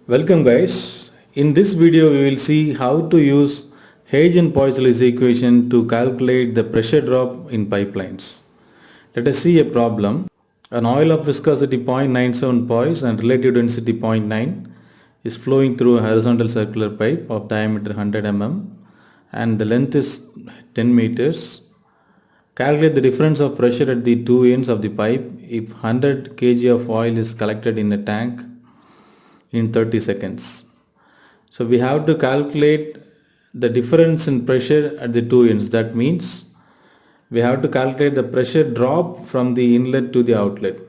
Welcome guys. In this video we will see how to use Hagen Poiseuille's equation to calculate the pressure drop in pipelines. Let us see a problem. An oil of viscosity 0.97 poise and relative density 0.9 is flowing through a horizontal circular pipe of diameter 100 mm and the length is 10 meters. Calculate the difference of pressure at the two ends of the pipe if 100 kg of oil is collected in a tank in 30 seconds. So we have to calculate the difference in pressure at the two ends. That means we have to calculate the pressure drop from the inlet to the outlet.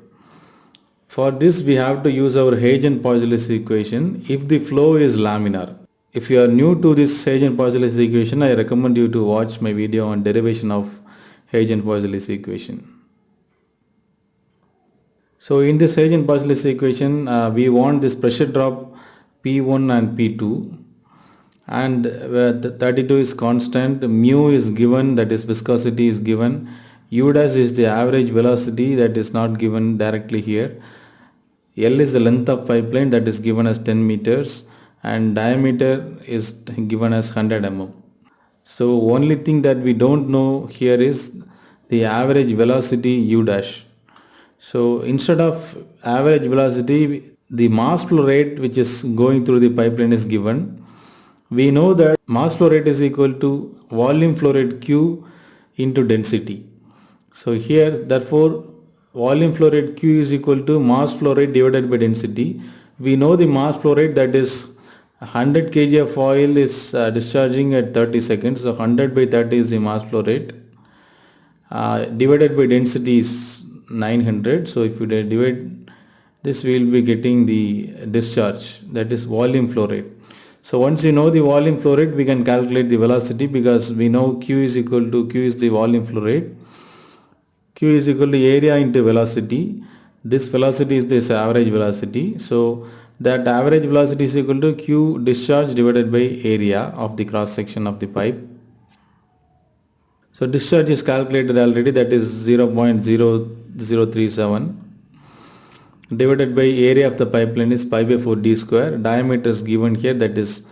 For this we have to use our Hagen Poiseuille's equation if the flow is laminar. If you are new to this Hagen Poiseuille's equation, I recommend you to watch my video on derivation of Hagen Poiseuille's equation. So in this Hagen Poiseuille's equation, we want this pressure drop P1 and P2, and the 32 is constant, mu is given, that is viscosity is given, u dash is the average velocity, that is not given directly here, L is the length of pipeline, that is given as 10 meters, and diameter is given as 100 mm. So only thing that we don't know here is the average velocity u dash. So instead of average velocity, the mass flow rate which is going through the pipeline is given. We know that mass flow rate is equal to volume flow rate Q into density. So here therefore volume flow rate Q is equal to mass flow rate divided by density. We know the mass flow rate, that is 100 kg of oil is discharging at 30 seconds. So 100 by 30 is the mass flow rate. Divided by density is 900. So if you divide this, we will be getting the discharge, that is volume flow rate. So once you know the volume flow rate, we can calculate the velocity, because we know Q is equal to, Q is the volume flow rate, Q is equal to area into velocity. This velocity is this average velocity. So that average velocity is equal to Q discharge divided by area of the cross section of the pipe. So discharge is calculated already, that is 0.0037 divided by area of the pipeline is pi by 4 d square. Diameter is given here, that is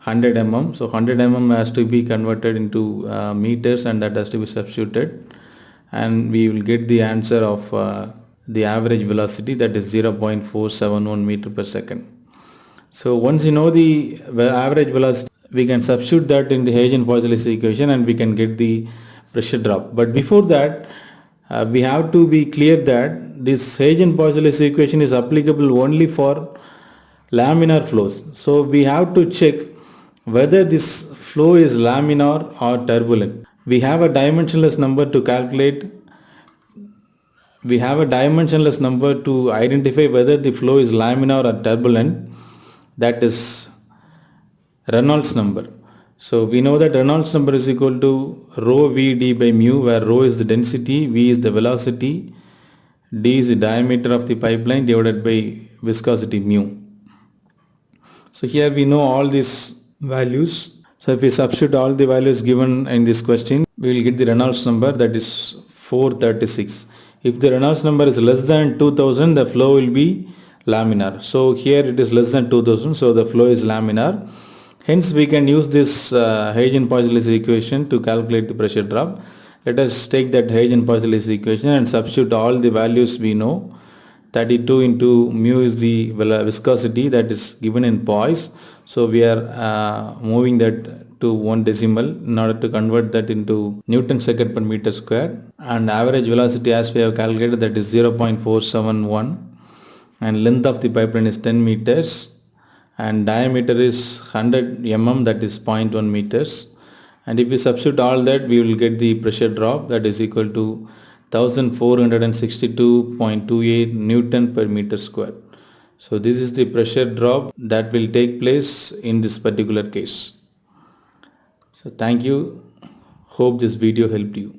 100 mm. So 100 mm has to be converted into meters, and that has to be substituted, and we will get the answer of the average velocity, that is 0.471 meter per second. So once you know the average velocity, we can substitute that in the Hagen Poiseuille's equation and we can get the pressure drop. But before that, we have to be clear that this Hagen Poiseuille's equation is applicable only for laminar flows. So we have to check whether this flow is laminar or turbulent. We have a dimensionless number to calculate. We have a dimensionless number to identify whether the flow is laminar or turbulent, that is Reynolds number. So we know that Reynolds number is equal to rho Vd by mu, where rho is the density, V is the velocity, D is the diameter of the pipeline divided by viscosity mu. So here we know all these values. So if we substitute all the values given in this question, we will get the Reynolds number, that is 436. If the Reynolds number is less than 2000, the flow will be laminar. So here it is less than 2000, so the flow is laminar. Hence we can use this Hagen Poiseuille's equation to calculate the pressure drop. Let us take that Hagen Poiseuille's equation and substitute all the values we know. 32 into mu is the viscosity, that is given in poise. So we are moving that to one decimal in order to convert that into Newton second per meter square. And average velocity, as we have calculated, that is 0.471, and length of the pipeline is 10 meters. And diameter is 100 mm, that is 0.1 meters, and if we substitute all that, we will get the pressure drop, that is equal to 1462.28 Newton per meter square. So this is the pressure drop that will take place in this particular case. So thank you. Hope this video helped you.